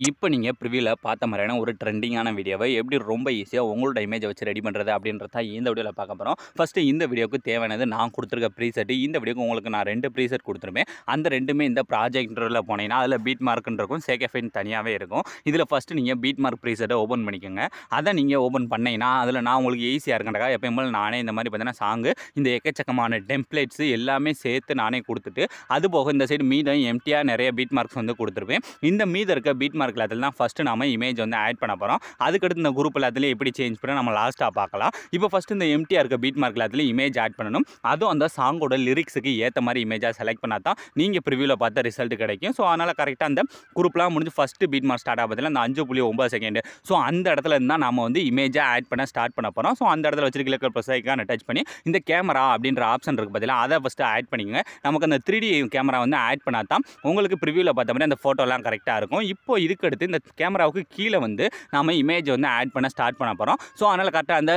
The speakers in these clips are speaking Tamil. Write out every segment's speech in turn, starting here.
இப்போ நீங்க ப்ரிவியூல பார்த்த மாதிரியான ஒரு ட்ரெண்டிங்கான வீடியோவை எப்படி ரொம்ப ஈஸியா உங்களோட இமேஜை வச்சு ரெடி பண்றது அப்படின்றத இந்த வீடியோல பார்க்க போறோம். ஃபர்ஸ்ட் இந்த வீடியோக்கு தேவையானது நான் கொடுத்திருக்க ப்ரீசெட். இந்த வீடியோக்கு உங்களுக்கு நான் 2 ப்ரீசெட் கொடுத்துருப்பேன். அந்த 2மே இந்த ப்ராஜெக்ட்ல போனீங்கன்னா அதில் பீட் மார்க்னு இருக்கும், சேகஃபைன் தனியாகவே இருக்கும். இதில் ஃபர்ஸ்ட் நீங்கள் பீட் மார்க் ப்ரீசெட்டை ஓப்பன் பண்ணிக்கோங்க. அதை நீங்கள் ஓப்பன் பண்ணீங்கன்னா அதில் நான் உங்களுக்கு ஈஸியாக இருக்கேன்டா எப்பயும் போல நானே இந்த மாதிரி பார்த்தீங்கன்னா சாங்கு இந்த எக்கச்சக்கமான டெம்ப்ளேட்ஸ் எல்லாமே சேர்த்து நானே கொடுத்துட்டு அது போக இந்த சைடு மீதம் எம்டியாக நிறைய பீட் மார்க்ஸ் வந்து கொடுத்துருப்பேன். இந்த மீதம் இருக்க பீட் மார்க் அதில் தான் ஃபஸ்ட்டு நம்ம இமேஜ் வந்து ஆட் பண்ண போகிறோம். அதுக்கடுத்து இந்த குரூப் எல்லாத்துலேயும் எப்படி சேஞ்ச் பண்ண நம்ம லாஸ்ட்டாக பார்க்கலாம். இப்போ ஃபஸ்ட்டு இந்த எம்டியாக இருக்க பீட் மார்க் எல்லாத்துலேயும் இமேஜ் ஆட் பண்ணணும். அதுவும் அந்த சாங்கோட லிரிக்ஸுக்கு ஏற்ற மாதிரி இமேஜாக செலக்ட் பண்ணால் தான் நீங்கள் ப்ரிவியூவில் பார்த்த ரிசல்ட் கிடைக்கும். ஸோ அதனால் கரெக்டாக அந்த குரூப்லாம் முடிஞ்சு ஃபஸ்ட்டு பீட் மார்க் ஸ்டார்ட் ஆகுதுல அந்த 5.9 செகண்ட். ஸோ அந்த இடத்துல இருந்தால் நம்ம வந்து இமேஜாக ஆட் பண்ண ஸ்டார்ட் பண்ண போகிறோம். ஸோ அந்த இடத்துல வச்சிருக்க ப்ளஸ் ஐக்கான டச் பண்ணி இந்த கேமரா அப்படின்ற ஆப்ஷன் இருக்குது பார்த்தீங்களா, அதை ஃபஸ்ட்டு ஆட் பண்ணிக்கோங்க. நமக்கு அந்த 3D கேமரா வந்து ஆட் பண்ணால் தான் உங்களுக்கு ப்ரிவியூவில் பார்த்த மாதிரி அந்த ஃபோட்டோலாம் கரெக்டாக இருக்கும். இப்போ இதுக்கடுத்து இந்த கேமராவுக்கு கீழே வந்து நம்ம இமேஜ் வந்து ஆட் பண்ண ஸ்டார்ட் பண்ண போகிறோம். ஸோ அதனால் கரெக்டாக அந்த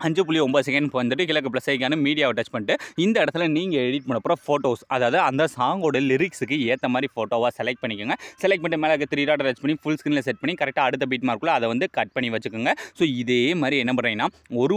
5.9 செகண்ட் வந்துட்டு கிழக்கு ப்ளஸ் ஐக்கான மீடியாவை டச் பண்ணிட்டு இந்த இடத்துல நீங்கள் எடிட் பண்ண போகிற ஃபோட்டோஸ், அதாவது அந்த சாங்கோட லிரிக்ஸுக்கு ஏற்ற மாதிரி ஃபோட்டோவாக செலக்ட் பண்ணிக்கோங்க. செலக்ட் பண்ணிட்டு மேலே 3 டாட் டச் பண்ணி ஃபுல் ஸ்க்ரீனில் செட் பண்ணி கரெக்டாக அடுத்த பீட் மார்க்குள்ள அதை வந்து கட் பண்ணி வச்சுக்கோங்க. ஸோ இதே மாதிரி என்ன பண்ணுறீங்கன்னா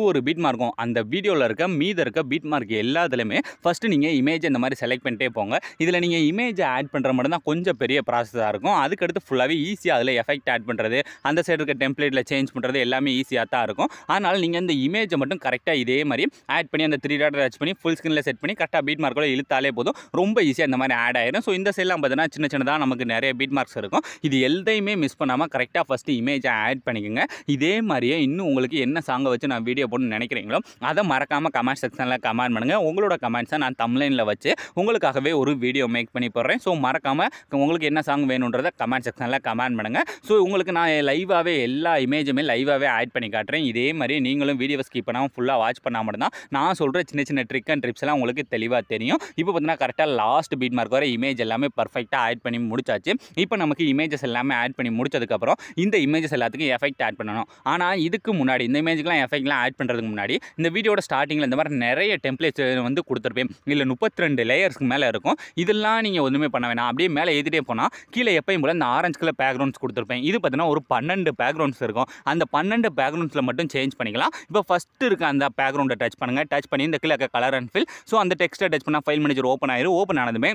ஒரு பீட் மார்க்கும் அந்த வீடியோவில் இருக்க பீட் மார்க் எல்லாத்துலேயுமே ஃபஸ்ட்டு நீங்கள் இமேஜ் இந்த மாதிரி செலக்ட் பண்ணிட்டே போங்க. இதில் நீங்கள் இமேஜை ஆட் பண்ணுற மட்டும் தான் கொஞ்சம் பெரிய ப்ராசஸாக இருக்கும். அதுக்கடுத்து ஃபுல்லாகவே ஈஸியாக அதில் எஃபெக்ட் ஆட் பண்ணுறது, அந்த சைடு இருக்க டெம்ப்ளேட்டில் சேஞ்ச் பண்ணுறது எல்லாமே ஈஸியாக தான் இருக்கும். அதனால் நீங்கள் இந்த இமேஜ் மட்டும் கரெக்டாக இதே மாதிரி ஆட் பண்ணி அந்த 3 டாட் டச் பண்ணி ஃபுல் ஸ்க்ரீனில் செட் பண்ணி கரெக்டாக பீட் மார்க்கோட இழுத்தாலே போதும், ரொம்ப ஈஸியாக இந்த மாதிரி ஆட் ஆயிடும். ஸோ இந்த சைட்லாம் பார்த்தீங்கன்னா சின்னதாக நமக்கு நிறைய பீட் மார்க்ஸ் இருக்கும். இது எல்தையுமே மிஸ் பண்ணாமல் கரெக்டாக ஃபஸ்ட்டு இமேஜை ஆட் பண்ணிக்கோங்க. இதே மாதிரியே இன்னும் உங்களுக்கு என்ன சாங்கை வச்சு நான் வீடியோ போடணும்னு நினைக்கிறீங்களோ அதை மறக்காமல் கமெண்ட் செக்ஷனில் கமெண்ட் பண்ணுங்கள். உங்களோட கமெண்ட்ஸை நான் தம்ப்லைனில் வச்சு உங்களுக்காகவே ஒரு வீடியோ மேக் பண்ணி போடுறேன். ஸோ மறக்காமல் உங்களுக்கு என்ன சாங் வேணுன்றதை கமெண்ட் செக்ஷனில் கமெண்ட் பண்ணுங்கள். ஸோ உங்களுக்கு நான் லைவாகவே எல்லா இமேஜுமே லைவாகவே ஆட் பண்ணி காட்டுறேன். இதே மாதிரி நீங்களும் வீடியோவை ஸ்கிப் பண்ணாமல் ஃபுல்லாக வாட்ச் பண்ணால் மட்டும்தான் நான் சொல்கிற சின்ன ட்ரிக் அண்ட் ட்ரிப்ஸ் எல்லாம் உங்களுக்கு தெளிவாக தெரியும். இப்போ பார்த்தீங்கன்னா கரெக்டாக லாஸ்ட் பீட் மார்க் வர இமேஜ் எல்லாமே பர்ஃபெக்டாக ஆட் பண்ணி முடிச்சாச்சு. இப்போ நமக்கு இமேஜஸ் எல்லாமே ஆட் பண்ணி முடிச்சதுக்கப்புறம் இந்த இமேஜஸ் எல்லாத்துக்கும் எஃபெக்ட் ஆட் பண்ணணும். ஆனால் இதுக்கு முன்னாடி இந்த இமேஜுக்குலாம் எஃபெக்ட்லாம் ஆட் பண்ணுறதுக்கு முன்னாடி இந்த வீடியோட ஸ்டார்டிங்கில் இந்த மாதிரி நிறைய டெம்ப்ளேட்ஸ் வந்து கொடுத்துருப்பேன். இல்லை 32 லேயர்ஸ்க்கு மேலே இருக்கும். இதெல்லாம் நீங்கள் ஒன்றுமே பண்ண வேணாம். அப்படியே மேலே ஏற்றிட்டே போனால் கீழே எப்பயும் போல் இந்த ஆரஞ்சு கலர் பேக்ரவுண்ட்ஸ் கொடுத்துருப்பேன். இது பார்த்தீங்கன்னா ஒரு 12 பேக்ரவுண்ட்ஸ் இருக்கும். அந்த 12 பேக்ரவுண்ட்ஸில் மட்டும் சேஞ்ச் பண்ணிக்கலாம். இப்போ ஃபஸ்ட்டு இருக்க அந்த பேக்ரவுண்டை டச் பண்ணுங்கள். டச் பண்ணி இந்த கீழே கலர் அண்ட் ஃபில், ஸோ அந்த டெக்ஸ்ட்டை டச் பண்ணால் ஃபைல் மேனேஜர் ஓப்பன் ஆயிரும். ஓப்பன் ஆனதுமே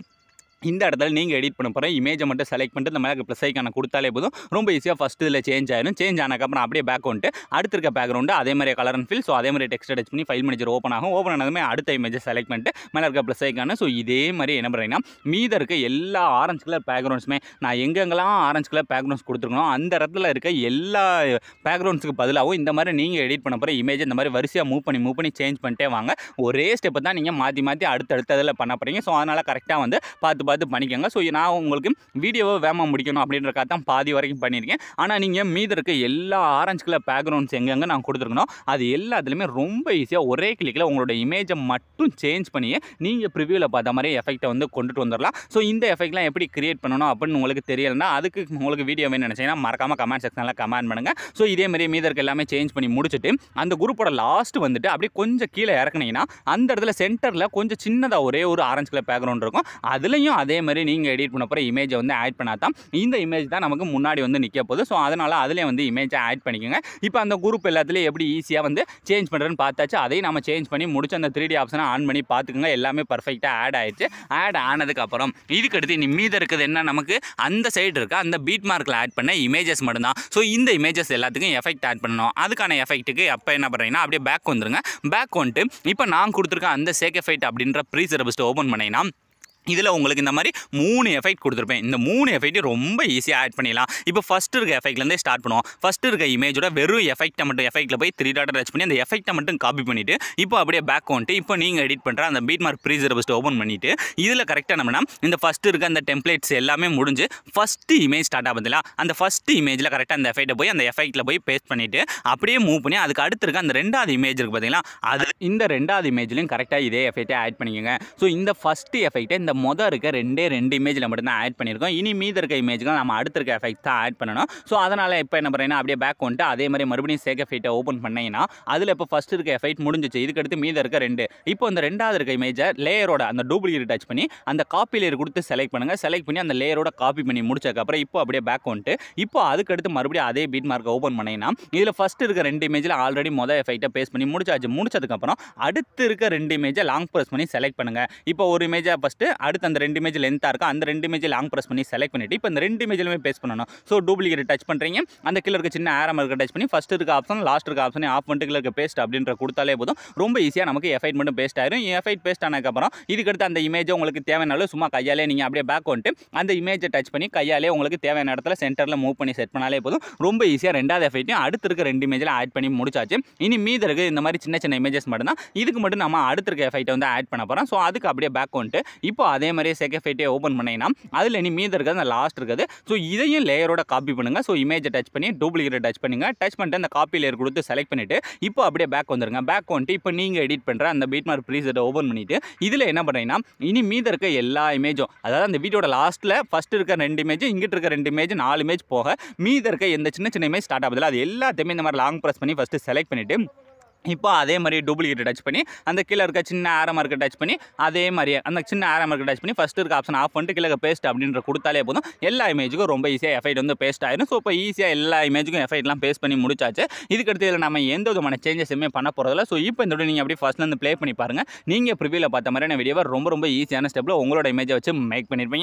இந்த இடத்துல நீங்கள் எடிட் பண்ண போகிற இமேஜை மட்டும் செலக்ட் பண்ணிட்டு இந்த மேலே ப்ளஸ் ஐக்கான கொடுத்தாலே போதும், ரொம்ப ஈஸியாக ஃபஸ்ட்டு இதில் சேஞ்ச் ஆயிடும். சேஞ்ச் ஆனதுக்கப்புறம் அப்படியே பேக் வந்துட்டு அடுத்த இருக்க பேக்ரவுண்டு அதே மாதிரி கலர் அண்ட் ஃபில், ஸோ அதே மாதிரி டெக்ஸ்ட்டை டச் பண்ணி ஃபைல் மேனேஜர் ஓப்பன் ஆகும். ஓப்பன் ஆனதுமே அடுத்த இமேஜை செலக்ட் பண்ணிட்டு மேலே இருக்க ப்ளஸ் ஐக்கான, ஸோ இதே மாதிரி என்ன பண்ணுறீங்கன்னா மீத இருக்க எல்லா ஆரஞ்சு கலர் பேக்ரவுண்ட்ஸுமே நான் எங்கெங்கெல்லாம் ஆரஞ்சு கலர் பேக்ரவுண்ட்ஸ் கொடுத்துருக்கணும் அந்த இடத்துல இருக்க எல்லா பேக்ரவுண்ட்ஸுக்கு பதிலாகவும் இந்த மாதிரி நீங்கள் எடிட் பண்ண போகிற இமேஜ் இந்த மாதிரி வரிசையாக மூவ் பண்ணி சேஞ்ச் பண்ணிட்டே வாங்க. ஒரே ஸ்டெப்பை தான் நீங்கள் மாற்றி அடுத்தடுத்த இதில் பண்ண போகிறீங்க. ஸோ அதனால் கரெக்டாக வந்து பார்த்து பண்ணிக்கோங்க. ஸோ நான் உங்களுக்கு வீடியோவை வேகமாக முடிக்கணும் அப்படின்றக்காக தான் பாதி வரைக்கும் பண்ணியிருக்கேன். ஆனால் நீங்கள் மீதி இருக்க எல்லா ஆரஞ்சு கலர் பேக்ரவுண்ட்ஸ் எங்கெங்கே நான் கொடுத்துருக்கணும் அது எல்லாத்துலேயுமே ரொம்ப ஈஸியாக ஒரே கிளிக்கில் உங்களோட இமேஜை மட்டும் சேஞ்ச் பண்ணியே நீங்கள் ப்ரிவியூவில் பார்த்த மாதிரி எஃபெக்ட்டை வந்து கொண்டுட்டு வந்துடலாம். ஸோ இந்த எஃபெக்ட்லாம் எப்படி கிரியேட் பண்ணணும் அப்படின்னு உங்களுக்கு தெரியலைன்னா அதுக்கு உங்களுக்கு வீடியோ வேணும்னு நினச்சிங்கன்னா மறக்காமல் கமெண்ட் செக்ஷனில் கமெண்ட் பண்ணுங்கள். ஸோ இதே மாதிரி மீதி இருக்க எல்லாமே சேஞ்ச் பண்ணி முடிச்சுட்டு அந்த குரூப்போட லாஸ்ட் வந்துட்டு அப்படியே கொஞ்சம் கீழே இறக்குனீங்கன்னா அந்த இடத்துல சென்டரில் கொஞ்சம் சின்னதாக ஒரே ஒரு ஆரஞ்சு கலர் பேக்ரவுண்ட் இருக்கும். அதுலேயும் அதே மாதிரி நீங்கள் எடிட் பண்ண போகிற இமேஜை வந்து ஆட் பண்ணால் தான் இந்த இமேஜ் தான் நமக்கு முன்னாடி வந்து நிற்க போகுது. ஸோ அதனால் அதிலே வந்து இமேஜை ஆட் பண்ணிக்கோங்க. இப்போ அந்த குரூப் எல்லாத்துலேயும் எப்படி ஈஸியாக வந்து சேஞ்ச் பண்ணுறதுன்னு பார்த்தாச்சு. அதையும் நம்ம சேஞ்ச் பண்ணி முடிச்சு அந்த 3D ஆப்ஷனை ஆன் பண்ணி பார்த்துக்கோங்க. எல்லாமே பர்ஃபெக்டாக ஆட் ஆயிடுச்சு. ஆட் ஆனதுக்கப்புறம் இதுக்கடுத்து இனி மீத இருக்குது என்ன, நமக்கு அந்த சைடு இருக்க அந்த பீட் மார்க்கில் ஆட் பண்ண இமேஜஸ் மட்டும்தான். ஸோ இந்த இமேஜஸ் எல்லாத்துக்கும் எஃபெக்ட் ஆட் பண்ணணும். அதுக்கான எஃபெக்ட்டுக்கு அப்போ என்ன பண்ணுறீங்கன்னா அப்படியே பேக் வந்துருங்க. பேக் வந்துட்டு இப்போ நான் கொடுத்துருக்க அந்த சேகஃபைட் அப்படின்ற ப்ரீசெட்டை ஃபஸ்ட்டு ஓப்பன் பண்ணிங்கன்னா இதில் உங்களுக்கு இந்த மாதிரி 3 எஃபெக்ட் கொடுத்துருப்பேன். இந்த 3 எஃபெக்ட்டும் ரொம்ப ஈஸியாக ஆட் பண்ணிடலாம். இப்போ ஃபஸ்ட்டு இருக்க எஃபெக்ட்லேருந்தே ஸ்டார்ட் பண்ணுவோம். ஃபஸ்ட்டு இருக்க இமேஜோட வெறும் எஃபெக்ட்டை மட்டும் எஃபெக்ட்டில் போய் 3 டாட் டச் பண்ணி அந்த எஃபெக்ட்டை மட்டும் காப்பி பண்ணிவிட்டு இப்போ அப்படியே பேக் வந்துட்டு இப்போ நீங்கள் எடிட் பண்ணுற அந்த பீட் மார்க் ப்ரீசெட்டை ஃபஸ்ட்டு ஓப்பன் பண்ணிவிட்டு இதில் கரெக்டாக நம்மனா இந்த ஃபஸ்ட்டு இருக்க அந்த டெம்ப்ளேட்ஸ் எல்லாமே முடிஞ்சு ஃபஸ்ட்டு இமேஜ் ஸ்டார்ட் ஆகுதுல அந்த ஃபஸ்ட்டு இமேஜில் கரெக்டாக அந்த எஃபெக்ட்டை போய் அந்த எஃபெக்ட்டில் போய் பேஸ்ட் பண்ணிவிட்டு அப்படியே மூவ் பண்ணி அதுக்கு அடுத்து இருக்க அந்த 2வது இமேஜ் இருக்குது பார்த்தீங்களா, அது இந்த 2வது இமேஜ்லையும் கரெக்டாக இதே எஃபெக்ட்டை ஆட் பண்ணிக்கோங்க. ஸோ இந்த ஃபஸ்ட்டு எஃபெக்ட்டை இந்த மொத இருக்க 2 இமேஜில் மட்டும்தான் ஆட் பண்ணியிருக்கோம். இனி மீதி இருக்க இமேஜ்கள் நம்ம அடுத்த இருக்க எஃபெக்ட் தான் ஆட் பண்ணணும். ஸோ அதனால் இப்போ என்ன பண்ணுறேன்னா அப்படியே பேக் வந்துட்டு அதே மாதிரி மறுபடியும் சேக் எஃபெக்ட்டை ஓப்பன் பண்ணீங்கன்னா அதில் இப்போ ஃபஸ்ட் இருக்க எஃபெக்ட் முடிஞ்சிச்சு. இதுக்கடுத்து மீதி இருக்க 2 இப்போ இந்த 2வது இருக்க இமேஜை லேயரோட அந்த டூப்ளிகேட் டச் பண்ணி அந்த காப்பி லேயர் கொடுத்து செலக்ட் பண்ணுங்கள். செலக்ட் பண்ணி அந்த லேயரோட காப்பி பண்ணி முடிச்சதுக்கப்புறம் இப்போ அப்படியே பேக் வந்துட்டு இப்போ அதுக்கடுத்து மறுபடியும் அதே பீட் மார்க்கை ஓப்பன் பண்ணீங்கன்னா இதில் ஃபஸ்ட் இருக்க 2 இமேஜில் ஆல்ரெடி மொதல் எஃபெக்ட்டை பேஸ்ட் பண்ணி முடிச்சதுக்கப்புறம் அடுத்து இருக்க 2 இமேஜை லாங் ப்ரெஸ் பண்ணி செலக்ட் பண்ணுங்கள். இப்போ ஒரு இமேஜை ஃபஸ்ட்டு அடுத்து அந்த 2 இமேஜ் லென்த்தாக இருக்கா அந்த 2 இமேஜை லாங் ப்ரெஸ் பண்ணி செலக்ட் பண்ணிவிட்டு இப்போ இந்த 2 இமேஜிலுமே பேஸ்ட் பண்ணணும். ஸோ டூப்ளிகேட் டச் பண்ணுறீங்க அந்த கீழே இருக்க சின்ன ஆரோ மார்க்கை டச் பண்ணி ஃபஸ்ட் இருக்க ஆப்ஷன் லாஸ்ட் இருக்க ஆப்ஷன் ஆஃப் பண்ணிட்டு கீழே இருக்க பேஸ்ட் அப்படின்ற கொடுத்தாலே போதும். ரொம்ப ஈஸியாக நமக்கு எஃபெக்ட் மட்டும் பேஸ்ட் ஆயிரும். எஃபெக்ட் பேஸ்ட் ஆனதுக்கப்புறம் இதுக்கடுத்து அந்த இமேஜை உங்களுக்கு தேவையான சும்மா கையாலே நீங்கள் அப்படியே பேக் வந்துட்டு அந்த இமேஜை டச் பண்ணி கையாலே உங்களுக்கு தேவையான இடத்துல சென்டரில் மூவ் பண்ணி செட் பண்ணாலே போதும். ரொம்ப ஈஸியாக 2வது எஃபெக்ட்டையும் அடுத்து இருக்க 2 இமேஜில் ஆட் பண்ணி முடிச்சாச்சு. இனி மீதி இருக்க இந்த மாதிரி சின்ன சின்ன இமேஜஸ் மட்டும் தான் இதுக்கு மட்டும் நம்ம அடுத்து இருக்க எஃபெக்ட்டை வந்து ஆட் பண்ண போகிறோம். ஸோ அதுக்கு அப்படியே பேக் வந்துட்டு இப்போ அதே மாதிரி செக் எஃபெக்ட்டை ஓப்பன் பண்ணீங்கன்னா அதில் இனி மீதி இருக்கிறது அந்த லாஸ்ட் இருக்குது. ஸோ இதையும் லேயரோட காப்பி பண்ணுங்கள். ஸோ இமேஜை டச் பண்ணி டூப்ளிகேட் டச் பண்ணுங்க. டச் பண்ணிட்டு அந்த காப்பி லேயர் கொடுத்து செலக்ட் பண்ணிவிட்டு இப்போ அப்படியே பேக் வந்துருங்க. பேக் வந்துட்டு இப்போ நீங்கள் எடிட் பண்ணுற அந்த பீட் மார்க் ப்ரீசெட்டை ஓப்பன் பண்ணிவிட்டு இதில் என்ன பண்ணுறீங்கன்னா இனி மீதி இருக்க எல்லா இமேஜும் அதாவது அந்த வீடியோட லாஸ்ட்டில் ஃபஸ்ட் இருக்க 2 இமேஜ் இங்கிட்டு இருக்க 2 இமேஜ் 4 இமேஜ் போக மீதி இருக்க எந்த சின்ன சின்ன இமேஜ் ஸ்டார்ட் ஆகுதுல அது எல்லாத்தையுமே இந்த மாதிரி லாங் ப்ரெஸ் பண்ணி ஃபஸ்ட்டு செலக்ட் பண்ணிவிட்டு இப்போ அதே மாதிரி டூப்ளிகேட் டச் பண்ணி அந்த கீழே இருக்க சின்ன ஆரோ மார்க்கை டச் பண்ணி அதே மாதிரி அந்த சின்ன ஆரோ மார்க்கை டச் பண்ணி ஃபஸ்ட்டு இருக்க ஆப்ஷன் ஆஃப் பண்ணிட்டு கீழே பேஸ்ட் அப்படின்ற கொடுத்தாலே போதும். எல்லா இமேஜுக்கும் ரொம்ப ஈஸியாக எஃபெக்ட் வந்து பேஸ்ட் ஆயிடும். ஸோ இப்போ ஈஸியாக எல்லா இமேஜுக்கும் எஃபெக்ட்லாம் பேஸ்ட் பண்ணி முடிச்சாச்சு. இதுக்கடுத்து இதில் நம்ம எந்த விதமான சேஞ்சஸுமே பண்ண போகிறதில்ல. ஸோ இப்போ இந்த நீங்கள் அப்படியே ஃபஸ்ட்லேருந்து ப்ளே பண்ணி பாருங்கள். நீங்கள் ப்ரிவியூவில் பார்த்த மாதிரியான வீடியோவை ரொம்ப ஈஸியான ஸ்டெப்பில் உங்களோட இமேஜை வச்சு மேக் பண்ணியிருப்பீங்க.